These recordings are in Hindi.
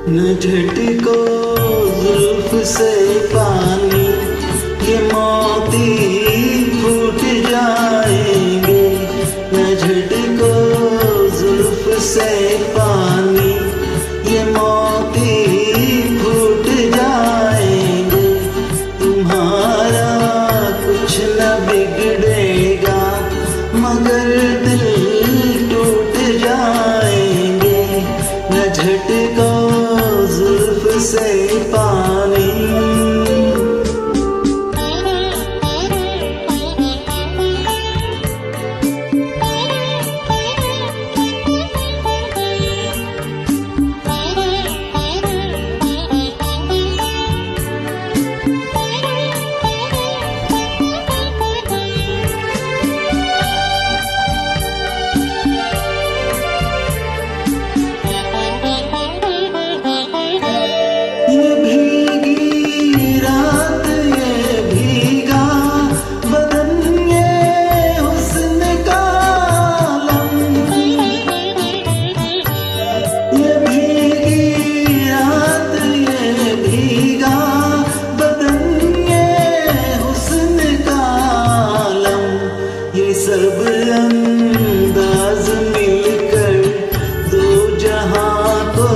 न झटको जुल्फ से पानी, ये मोती फूट जाएंगे। न झटको जुल्फ से पानी, ये मोती फूट जाएंगे। तुम्हारा कुछ न बिगड़ेगा, मगर दिल टूट जाएंगे। न झटको जुल्फ से पानी। सब अंदाज मिलकर दो जहां को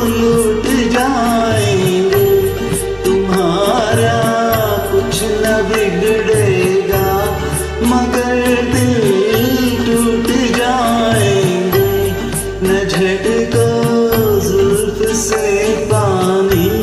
लूट जाएंगे। तुम्हारा कुछ न बिगड़ेगा, मगर दिल टूट जाएंगे। न झटको जुल्फ से पानी।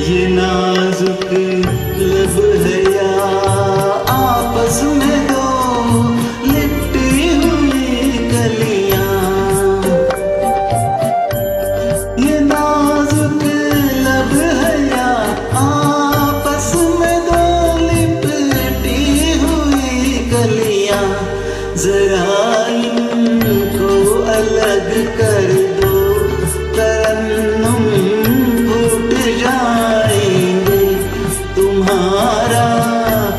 ये नाजुक लब है या आपस में दो लिपटी हुई कलियां। ये नाजुक लब है या आपस में दो लिपटी हुई कलियां। जरा इनको अलग कर दो, तरन्नुम फूट जाएंगे। तुम्हारा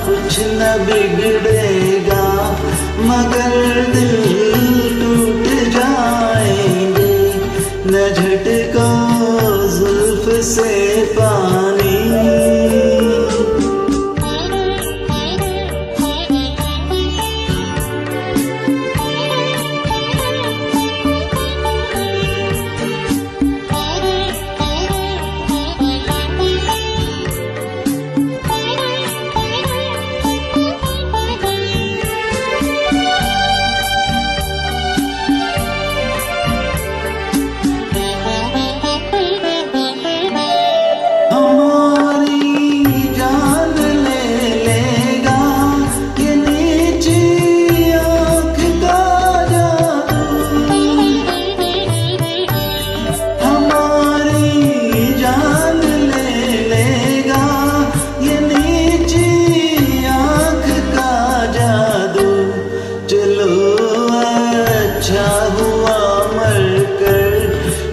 कुछ न बिगड़ेगा, मगर दिल टूट जाएंगे। न झटको जुल्फ से पानी।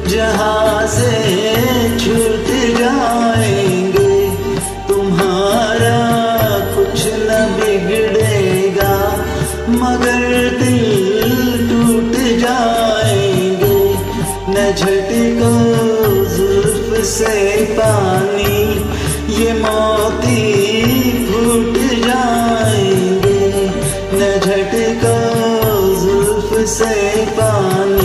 जहां से छूट जाएंगे। तुम्हारा कुछ न बिगड़ेगा, मगर दिल टूट जाएंगे। न झटको जुल्फ से पानी, ये मोती फूट जाएंगे। न झटको जुल्फ से पानी।